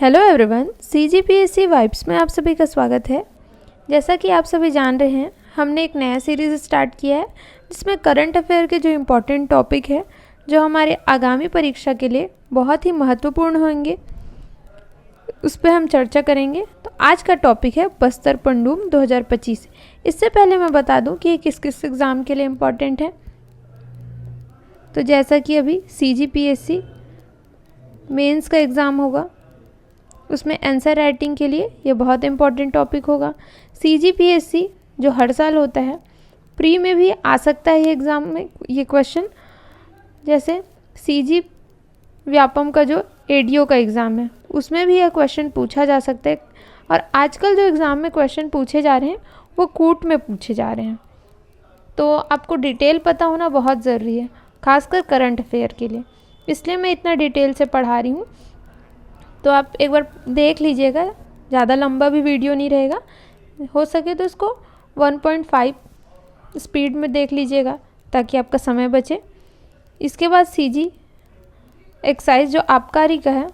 Hello everyone, CGPSC vibes में आप सभी का स्वागत है। जैसा कि आप सभी जान रहे हैं, हमने एक नया सीरीज़ स्टार्ट किया है जिसमें करंट अफेयर के जो इम्पोर्टेंट टॉपिक है जो हमारे आगामी परीक्षा के लिए बहुत ही महत्वपूर्ण होंगे उस पर हम चर्चा करेंगे। तो आज का टॉपिक है बस्तर पंडुम 2025। इससे पहले मैं बता दूं कि ये किस किस एग्ज़ाम के लिए इम्पोर्टेंट है। तो जैसा कि अभी CGPSC मेंस का एग्ज़ाम होगा, उसमें आंसर राइटिंग के लिए ये बहुत इम्पॉर्टेंट टॉपिक होगा। CGPSC जो हर साल होता है, प्री में भी आ सकता है ये एग्ज़ाम में ये क्वेश्चन। जैसे CG व्यापम का जो ADO का एग्ज़ाम है उसमें भी यह क्वेश्चन पूछा जा सकता है। और आजकल जो एग्ज़ाम में क्वेश्चन पूछे जा रहे हैं वो कूट में पूछे जा रहे हैं। तो आपको डिटेल पता होना बहुत ज़रूरी है, खासकर करंट अफेयर के लिए। इसलिए मैं इतना डिटेल से पढ़ा रही हूँ। तो आप एक बार देख लीजिएगा, ज़्यादा लंबा भी वीडियो नहीं रहेगा। हो सके तो इसको 1.5 स्पीड में देख लीजिएगा ताकि आपका समय बचे। इसके बाद CG एक्साइज जो आबकारी का है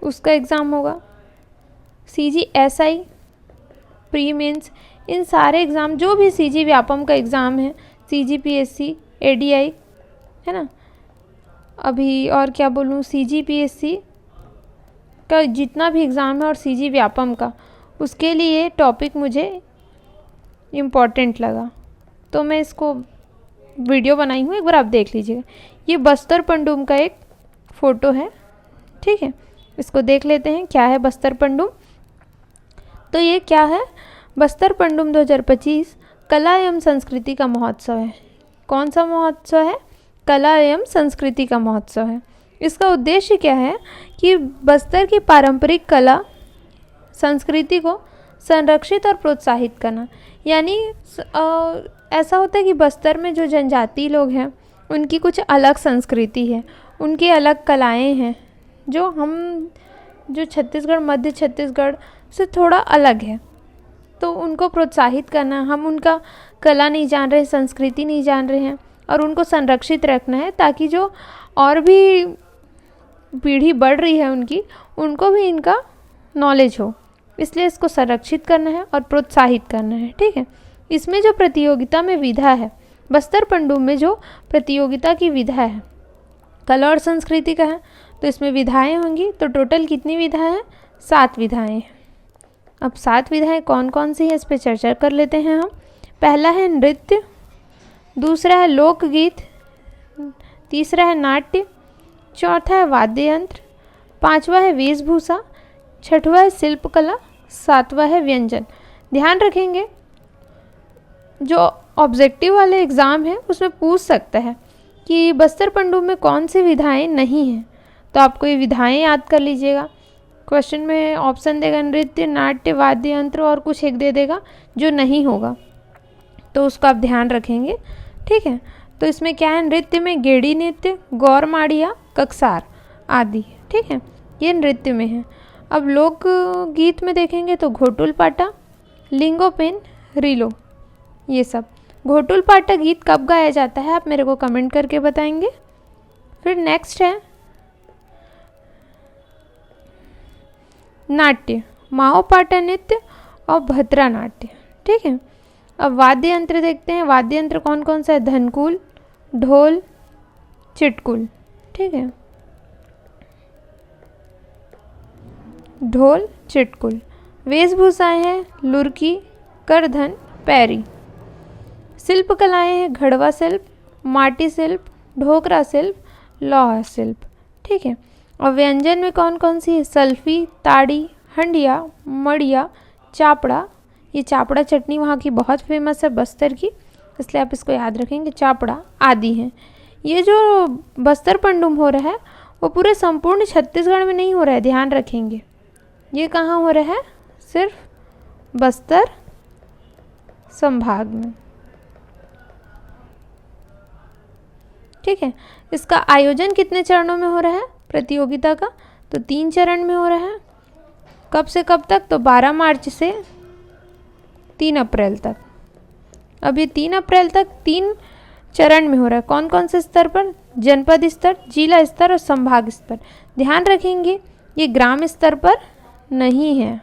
उसका एग्ज़ाम होगा। CG SI प्री मेंस, इन सारे एग्ज़ाम जो भी CG व्यापम का एग्ज़ाम है, CGPSC ADI है ना, अभी और क्या बोलूँ, CGPSC का जितना भी एग्ज़ाम है और CG व्यापम का, उसके लिए टॉपिक मुझे इम्पॉर्टेंट लगा तो मैं इसको वीडियो बनाई हूँ, एक बार आप देख लीजिएगा। ये बस्तर पंडुम का एक फ़ोटो है, ठीक है। इसको देख लेते हैं क्या है बस्तर पंडुम। तो ये क्या है, बस्तर पंडुम 2025 कला एवं संस्कृति का महोत्सव है। कौन सा महोत्सव है? कला एवं संस्कृति का महोत्सव है। इसका उद्देश्य क्या है कि बस्तर की पारंपरिक कला संस्कृति को संरक्षित और प्रोत्साहित करना। यानी ऐसा होता है कि बस्तर में जो जनजाति लोग हैं उनकी कुछ अलग संस्कृति है, उनकी अलग कलाएं हैं जो छत्तीसगढ़, मध्य छत्तीसगढ़ से थोड़ा अलग है। तो उनको प्रोत्साहित करना, हम उनका कला नहीं जान रहे, संस्कृति नहीं जान रहे हैं और उनको संरक्षित रखना है ताकि जो और भी पीढ़ी बढ़ रही है उनको भी इनका नॉलेज हो। इसलिए इसको संरक्षित करना है और प्रोत्साहित करना है, ठीक है। इसमें जो प्रतियोगिता में विधा है, बस्तर पंडुम में जो प्रतियोगिता की विधा है कला और संस्कृति का है, तो इसमें विधाएं होंगी। तो टोटल कितनी विधाएं हैं? 7 विधाएं हैं। अब 7 विधाएं कौन कौन सी है इस पर चर्चा कर लेते हैं हम। पहला है नृत्य, दूसरा है लोकगीत, तीसरा है नाट्य, चौथा है वाद्य यंत्र, पांचवा है वेशभूषा, छठवा है शिल्पकला, सातवां है व्यंजन। ध्यान रखेंगे जो ऑब्जेक्टिव वाले एग्ज़ाम है उसमें पूछ सकता है कि बस्तर पंडुम में कौन सी विधाएं नहीं हैं, तो आपको ये विधाएं याद कर लीजिएगा। क्वेश्चन में ऑप्शन देगा नृत्य, नाट्य, वाद्य यंत्र और कुछ एक दे देगा जो नहीं होगा, तो उसको आप ध्यान रखेंगे, ठीक है। तो इसमें क्या है, नृत्य में गेड़ी नृत्य, गौर माड़िया, ककसार आदि, ठीक है, ये नृत्य में है। अब लोक गीत में देखेंगे तो घोटुल पाटा, लिंगोपेन, रीलो, ये सब। घोटुल पाटा गीत कब गाया जाता है आप मेरे को कमेंट करके बताएंगे। फिर नेक्स्ट है नाट्य, माओ पाटा नृत्य और भद्रा नाट्य, ठीक है। अब वाद्य यंत्र देखते हैं। वाद्य यंत्र कौन कौन सा है? धनकुल, ढोल, चिटकुल, ठीक है, ढोल, चिटकुल। वेशभूषाएं हैं लुरकी, करधन, पैरी। शिल्प कलाएं हैं घड़वा शिल्प, माटी शिल्प, ढोकरा शिल्प, लौह शिल्प, ठीक है। और व्यंजन में कौन कौन सी है? सल्फी, ताड़ी, हंडिया, मड़िया, चापड़ा। ये चापड़ा चटनी वहाँ की बहुत फेमस है बस्तर की, इसलिए आप इसको याद रखेंगे, चापड़ा आदि हैं। ये जो बस्तर पंडुम हो रहा है वो पूरे संपूर्ण छत्तीसगढ़ में नहीं हो रहा है, ध्यान रखेंगे। ये कहाँ हो रहा है? सिर्फ बस्तर संभाग में, ठीक है। इसका आयोजन कितने चरणों में हो रहा है प्रतियोगिता का? तो 3 चरण में हो रहा है। कब से कब तक? तो 12 मार्च से 3 अप्रैल तक। अब ये 3 अप्रैल तक 3 चरण में हो रहा है। कौन कौन से स्तर पर? जनपद स्तर, जिला स्तर और संभाग स्तर। ध्यान रखेंगे ये ग्राम स्तर पर नहीं है।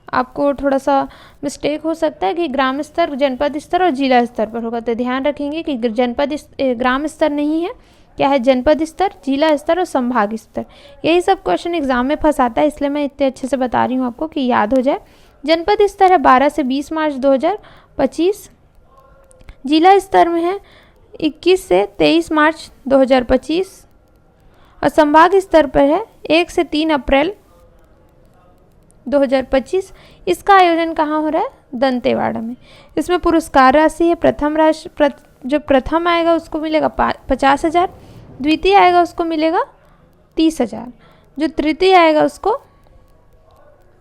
आपको थोड़ा सा मिस्टेक हो सकता है कि ग्राम स्तर, जनपद स्तर और जिला स्तर पर होगा, तो ध्यान रखेंगे कि ग्राम स्तर नहीं है, क्या है? जनपद स्तर, जिला स्तर और संभाग स्तर। यही सब क्वेश्चन एग्जाम में फंसाता है, इसलिए मैं इतने अच्छे से बता रही हूँ आपको कि याद हो जाए। जनपद स्तर है 12 से 20 मार्च 2025। जिला स्तर में है 21 से 23 मार्च 2025 और संभाग स्तर पर है 1 से 3 अप्रैल 2025। इसका आयोजन कहाँ हो रहा है? दंतेवाड़ा में। इसमें पुरस्कार राशि है जो प्रथम आएगा उसको मिलेगा 50,000, द्वितीय आएगा उसको मिलेगा 30,000, जो तृतीय आएगा उसको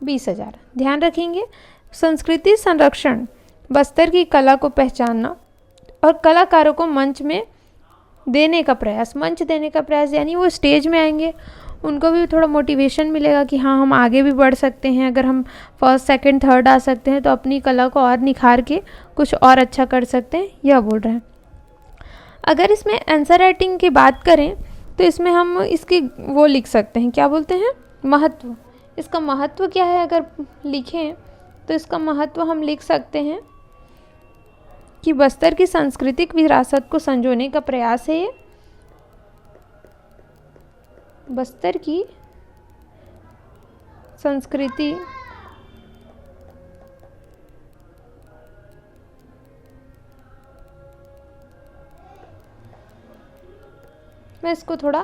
20,000। ध्यान रखेंगे। संस्कृति संरक्षण, बस्तर की कला को पहचानना और कलाकारों को मंच देने का प्रयास, यानी वो स्टेज में आएंगे, उनको भी थोड़ा मोटिवेशन मिलेगा कि हाँ हम आगे भी बढ़ सकते हैं। अगर हम फर्स्ट, सेकंड, थर्ड आ सकते हैं तो अपनी कला को और निखार के कुछ और अच्छा कर सकते हैं, यह बोल रहे हैं। अगर इसमें आंसर राइटिंग की बात करें तो इसमें हम इसकी वो लिख सकते हैं, क्या बोलते हैं? महत्व। इसका महत्व क्या है अगर लिखें तो इसका महत्व हम लिख सकते हैं कि बस्तर की सांस्कृतिक विरासत को संजोने का प्रयास है ये। बस्तर की संस्कृति मैं इसको थोड़ा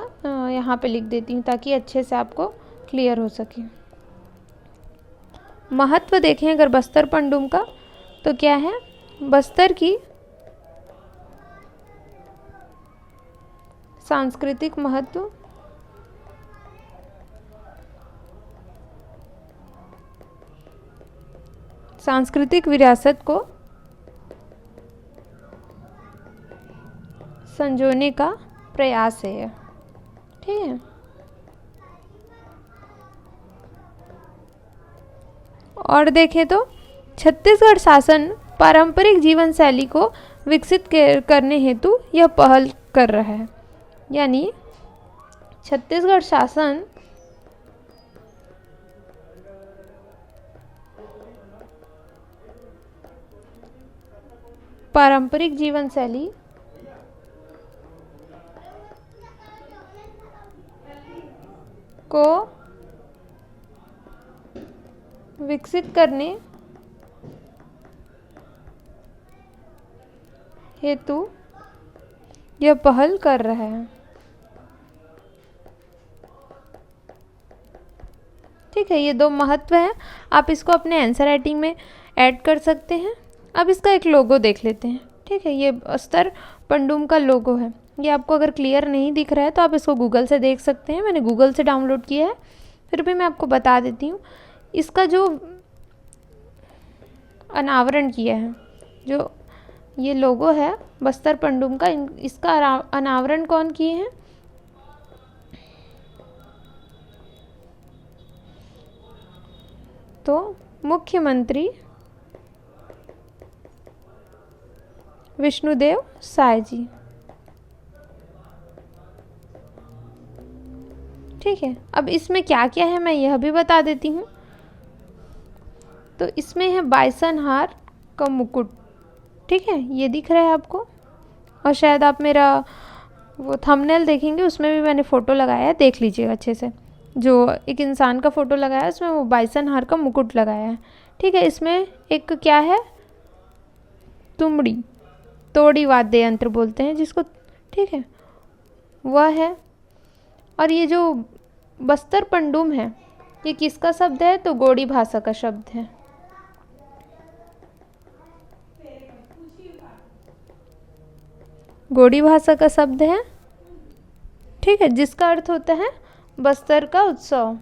यहाँ पे लिख देती हूँ ताकि अच्छे से आपको क्लियर हो सके। महत्व देखें अगर बस्तर पंडुम का तो क्या है? बस्तर की सांस्कृतिक महत्व, सांस्कृतिक विरासत को संजोने का प्रयास है। ठीक है। और देखें तो छत्तीसगढ़ शासन पारंपरिक जीवन शैली को विकसित करने हेतु यह पहल कर रहा है, यानी छत्तीसगढ़ शासन पारंपरिक जीवन शैली को विकसित करने हेतु यह पहल कर रहा है। ठीक है, ये दो महत्व हैं। आप इसको अपने आंसर राइटिंग में ऐड कर सकते हैं। अब इसका एक लोगो देख लेते हैं। ठीक है, ये बस्तर पंडुम का लोगो है। ये आपको अगर क्लियर नहीं दिख रहा है तो आप इसको गूगल से देख सकते हैं। मैंने गूगल से डाउनलोड किया है, फिर भी मैं आपको बता देती हूँ। इसका जो अनावरण किया है, जो ये लोगो है बस्तर पंडुम का, इसका अनावरण कौन किए हैं? तो मुख्यमंत्री विष्णुदेव साय जी। ठीक है, अब इसमें क्या क्या है मैं यह भी बता देती हूँ। तो इसमें है बाइसन हार का मुकुट। ठीक है, ये दिख रहा है आपको, और शायद आप मेरा वो थंबनेल देखेंगे, उसमें भी मैंने फ़ोटो लगाया है, देख लीजिएगा अच्छे से। जो एक इंसान का फ़ोटो लगाया है उसमें वो बाइसन हार का मुकुट लगाया है। ठीक है, इसमें एक क्या है? तुमड़ी, तोड़ी वाद्य यंत्र बोलते हैं जिसको। ठीक है, वह है। और ये जो बस्तर पंडुम है ये किसका शब्द है? तो गोड़ी भाषा का शब्द है। गोड़ी भाषा का शब्द है। ठीक है, जिसका अर्थ होता है बस्तर का उत्सव।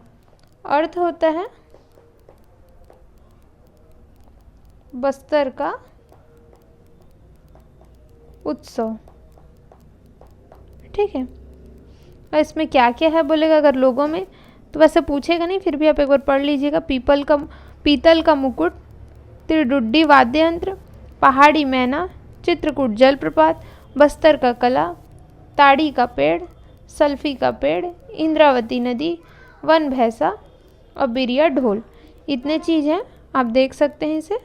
अर्थ होता है बस्तर का उत्सव। ठीक है, और इसमें क्या क्या है बोलेगा अगर लोगों में, तो वैसे पूछेगा नहीं, फिर भी आप एक बार पढ़ लीजिएगा। पीतल का मुकुट, त्रिडुड्डी वाद्य यंत्र, पहाड़ी मैना, चित्रकूट जलप्रपात, बस्तर का कला, ताड़ी का पेड़, सल्फी का पेड़, इंद्रावती नदी, वन भैंसा और बिरिया ढोल। इतने चीज़ हैं, आप देख सकते हैं इसे।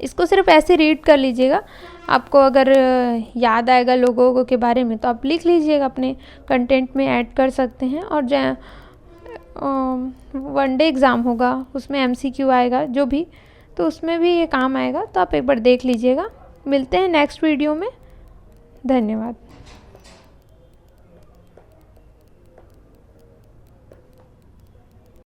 इसको सिर्फ ऐसे रीड कर लीजिएगा। आपको अगर याद आएगा लोगों के बारे में तो आप लिख लीजिएगा, अपने कंटेंट में ऐड कर सकते हैं। और वनडे एग्ज़ाम होगा उसमें MCQ आएगा जो भी, तो उसमें भी ये काम आएगा। तो आप एक बार देख लीजिएगा। मिलते हैं नेक्स्ट वीडियो में। धन्यवाद।